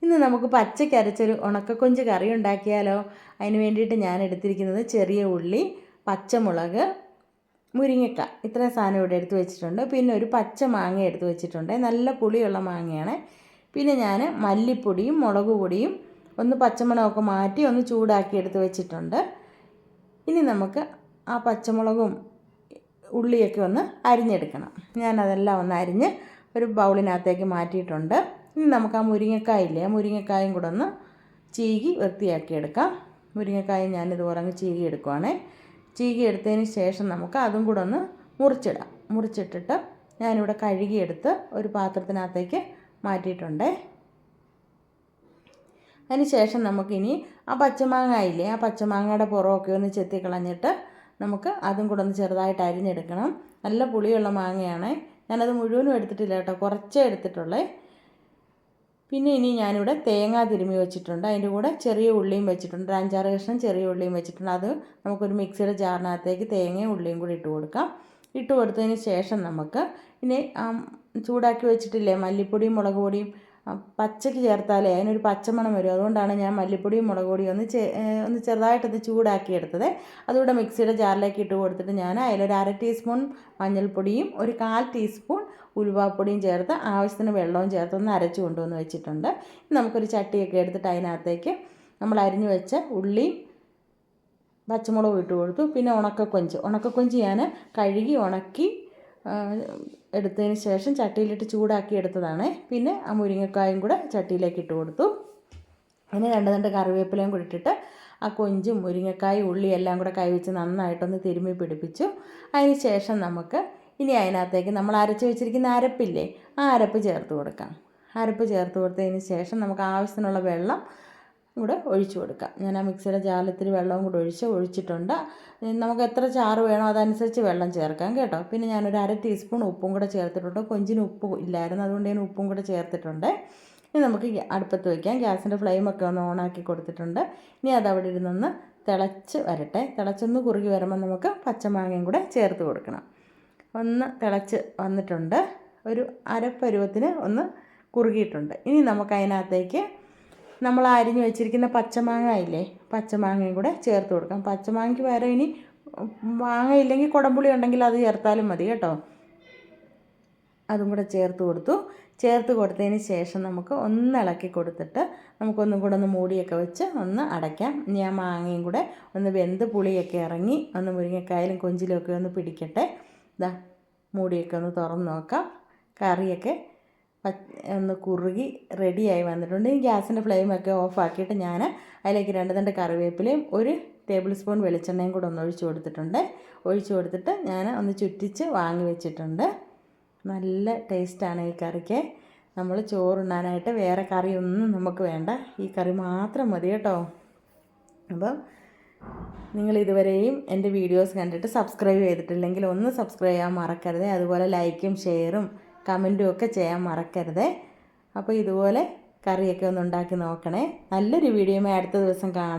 ഇന്ന് നമുക്ക് പച്ചയ്ക്ക് അരച്ചൊരു ഉണക്കക്കൊഞ്ച് കറി ഉണ്ടാക്കിയാലോ? അതിന് വേണ്ടിയിട്ട് ഞാൻ എടുത്തിരിക്കുന്നത് ചെറിയ ഉള്ളി, പച്ചമുളക്, മുരിങ്ങക്ക, ഇത്രയും സാധനം ഇവിടെ എടുത്ത് വെച്ചിട്ടുണ്ട്. പിന്നെ ഒരു പച്ച മാങ്ങ എടുത്ത് വെച്ചിട്ടുണ്ട്, നല്ല പുളിയുള്ള മാങ്ങയാണ്. പിന്നെ ഞാൻ മല്ലിപ്പൊടിയും മുളക് പൊടിയും ഒന്ന് പച്ചമണമൊക്കെ മാറ്റി ഒന്ന് ചൂടാക്കി എടുത്ത് വെച്ചിട്ടുണ്ട്. ഇനി നമുക്ക് ആ പച്ചമുളകും ഉള്ളിയൊക്കെ ഒന്ന് അരിഞ്ഞെടുക്കണം. ഞാനതെല്ലാം ഒന്ന് അരിഞ്ഞ് ഒരു ബൗളിനകത്തേക്ക് മാറ്റിയിട്ടുണ്ട്. ഇനി നമുക്ക് ആ മുരിങ്ങക്കായില്ലേ, ആ മുരിങ്ങക്കായും കൂടെ ഒന്ന് ചീകി വൃത്തിയാക്കിയെടുക്കാം. മുരിങ്ങക്കായും ഞാനിതുപോലെ അങ്ങ് ചീകി എടുക്കുവാണേ. ചീകി എടുത്തതിന് ശേഷം നമുക്ക് അതും കൂടെ ഒന്ന് മുറിച്ചിടാം. മുറിച്ചിട്ടിട്ട് ഞാനിവിടെ കഴുകിയെടുത്ത് ഒരു പാത്രത്തിനകത്തേക്ക് മാറ്റിയിട്ടുണ്ട്. അതിന് ശേഷം നമുക്കിനി ആ പച്ചമാങ്ങയില്ലേ, ആ പച്ചമാങ്ങയുടെ പുറമൊക്കെ ഒന്ന് ചെത്തിക്കളഞ്ഞിട്ട് നമുക്ക് അതും കൂടെ ഒന്ന് ചെറുതായിട്ട് അരിഞ്ഞെടുക്കണം. നല്ല പുളിയുള്ള മാങ്ങയാണ്. ഞാനത് മുഴുവനും എടുത്തിട്ടില്ല കേട്ടോ, കുറച്ചേ എടുത്തിട്ടുള്ളേ. പിന്നെ ഇനി ഞാനിവിടെ തേങ്ങ തിരുമ്മി വെച്ചിട്ടുണ്ട്. അതിൻ്റെ കൂടെ ചെറിയ ഉള്ളിയും വെച്ചിട്ടുണ്ട്, 5-6 കഷ്ണം ചെറിയ ഉള്ളിയും വെച്ചിട്ടുണ്ട്. അത് നമുക്കൊരു മിക്സിയുടെ ജാറിനകത്തേക്ക് തേങ്ങയും ഉള്ളിയും കൂടി ഇട്ട് കൊടുക്കാം. ഇട്ട് കൊടുത്തതിന് ശേഷം നമുക്ക് ഇനി ചൂടാക്കി വെച്ചിട്ടില്ലേ മല്ലിപ്പൊടിയും മുളക് പൊടിയും, പച്ചയ്ക്ക് ചേർത്താലേ അതിനൊരു പച്ചമണം വരും. അതുകൊണ്ടാണ് ഞാൻ മല്ലിപ്പൊടിയും മുളക് പൊടിയും ഒന്ന് ചെറുതായിട്ടൊന്ന് ചൂടാക്കി എടുത്തത്. അതുകൂടെ മിക്സിയുടെ ജാറിലേക്ക് ഇട്ട് കൊടുത്തിട്ട് ഞാൻ അതിലൊരു 1/2 ടീസ്പൂൺ മഞ്ഞൾപ്പൊടിയും ഒരു 1/4 ടീസ്പൂൺ ഉലുവാപ്പൊടിയും ചേർത്ത് ആവശ്യത്തിന് വെള്ളവും ചേർത്ത് ഒന്ന് അരച്ച് കൊണ്ടുവന്ന് വെച്ചിട്ടുണ്ട്. നമുക്കൊരു ചട്ടിയൊക്കെ എടുത്തിട്ട് അതിനകത്തേക്ക് നമ്മൾ അരിഞ്ഞു വെച്ച ഉള്ളിയും പച്ചമുളകും ഇട്ട് കൊടുത്തു. പിന്നെ ഉണക്കക്കൊഞ്ച് ഞാൻ കഴുകി ഉണക്കി എടുത്തതിന് ശേഷം ചട്ടിയിലിട്ട് ചൂടാക്കി എടുത്തതാണ്. പിന്നെ ആ മുരിങ്ങക്കായും കൂടെ ചട്ടിയിലേക്ക് ഇട്ട് കൊടുത്തു. അതിന് 2 കറിവേപ്പിലയും കൂടി ഇട്ടിട്ട് ആ കൊഞ്ചും മുരിങ്ങക്കായും ഉള്ളിയും എല്ലാം കൂടെ കൈവച്ച് നന്നായിട്ടൊന്ന് തിരുമ്മി പിടിപ്പിച്ചു. അതിന് ശേഷം നമുക്ക് ഇനി അതിനകത്തേക്ക് നമ്മൾ അരച്ച് വെച്ചിരിക്കുന്ന അരപ്പില്ലേ, ആ അരപ്പ് ചേർത്ത് കൊടുക്കാം. അരപ്പ് ചേർത്ത് കൊടുത്തതിന് ശേഷം നമുക്ക് ആവശ്യത്തിനുള്ള വെള്ളം കൂടെ ഒഴിച്ചു കൊടുക്കാം. ഞാൻ ആ മിക്സിയുടെ ജാറിൽ ഇത്തിരി വെള്ളവും കൂടെ ഒഴിച്ചിട്ടുണ്ട്. നമുക്ക് എത്ര ചാറ് വേണോ അതനുസരിച്ച് വെള്ളം ചേർക്കാം കേട്ടോ. പിന്നെ ഞാനൊരു 1/2 ടീസ്പൂൺ ഉപ്പും കൂടെ ചേർത്തിട്ടുണ്ട്. കൊഞ്ചിന് ഉപ്പ് ഇല്ലായിരുന്നു, അതുകൊണ്ട് ഞാൻ ഉപ്പും കൂടെ ചേർത്തിട്ടുണ്ട്. ഇനി നമുക്ക് അടുപ്പത്ത് വയ്ക്കാം. ഗ്യാസിൻ്റെ ഫ്ലെയിമൊക്കെ ഒന്ന് ഓണാക്കി കൊടുത്തിട്ടുണ്ട്. ഇനി അതവിടെ ഇരുന്നൊന്ന് തിളച്ച് വരട്ടെ. തിളച്ചൊന്ന് കുറുകി വരുമ്പോൾ നമുക്ക് പച്ചമാങ്ങയും കൂടെ ചേർത്ത് കൊടുക്കണം. ഒന്ന് തിളച്ച് വന്നിട്ടുണ്ട്, ഒരു അരപ്പരുവത്തിന് ഒന്ന് കുറുകിയിട്ടുണ്ട്. ഇനി നമുക്ക് അതിനകത്തേക്ക് നമ്മൾ അരിഞ്ഞ് വെച്ചിരിക്കുന്ന പച്ചമാങ്ങ ഇല്ലേ, പച്ചമാങ്ങയും കൂടെ ചേർത്ത് കൊടുക്കാം. പച്ചമാങ്ങയ്ക്ക് പകരം ഇനി മാങ്ങ ഇല്ലെങ്കിൽ കുടംപുളി ഉണ്ടെങ്കിൽ അത് ചേർത്താലും മതി കേട്ടോ. അതും കൂടെ ചേർത്ത് കൊടുത്തതിന് ശേഷം നമുക്ക് ഒന്ന് ഇളക്കി കൊടുത്തിട്ട് നമുക്കൊന്നും കൂടെ ഒന്ന് മൂടിയൊക്കെ വെച്ച് ഒന്ന് അടയ്ക്കാം. ഇനി ആ മാങ്ങയും കൂടെ ഒന്ന് വെന്ത് പുളിയൊക്കെ ഇറങ്ങി ഒന്ന് മുരിങ്ങക്കായാലും കൊഞ്ചിലും ഒക്കെ ഒന്ന് പിടിക്കട്ടെ. ഇതാ മൂടിയൊക്കെ ഒന്ന് തുറന്ന് നോക്കാം. കറിയൊക്കെ ഒന്ന് കുറുകി റെഡിയായി വന്നിട്ടുണ്ട്. ഈ ഗ്യാസിൻ്റെ ഫ്ലെയിമൊക്കെ ഓഫാക്കിയിട്ട് ഞാൻ അതിലേക്ക് 2 കറിവേപ്പിലയും 1 ടേബിൾ സ്പൂൺ വെളിച്ചെണ്ണയും കൂടെ ഒന്ന് ഒഴിച്ച് കൊടുത്തിട്ട് ഞാൻ ഒന്ന് ചുറ്റിച്ച് വാങ്ങി വെച്ചിട്ടുണ്ട്. നല്ല ടേസ്റ്റാണ് ഈ കറിക്ക്. നമ്മൾ ചോറുണ്ണാനായിട്ട് വേറെ കറിയൊന്നും നമുക്ക് വേണ്ട, ഈ കറി മാത്രം മതി കേട്ടോ. അപ്പം നിങ്ങൾ ഇതുവരെയും എൻ്റെ വീഡിയോസ് കണ്ടിട്ട് സബ്സ്ക്രൈബ് ചെയ്തിട്ടില്ലെങ്കിൽ ഒന്ന് സബ്സ്ക്രൈബ് ചെയ്യാൻ മറക്കരുത്. അതുപോലെ ലൈക്കും ഷെയറും കമൻറ്റും ഒക്കെ ചെയ്യാൻ മറക്കരുത്. അപ്പോൾ ഇതുപോലെ കറിയൊക്കെ ഒന്ന് ഉണ്ടാക്കി നോക്കണേ. നല്ലൊരു വീഡിയോയുമായി അടുത്ത ദിവസം കാണാം.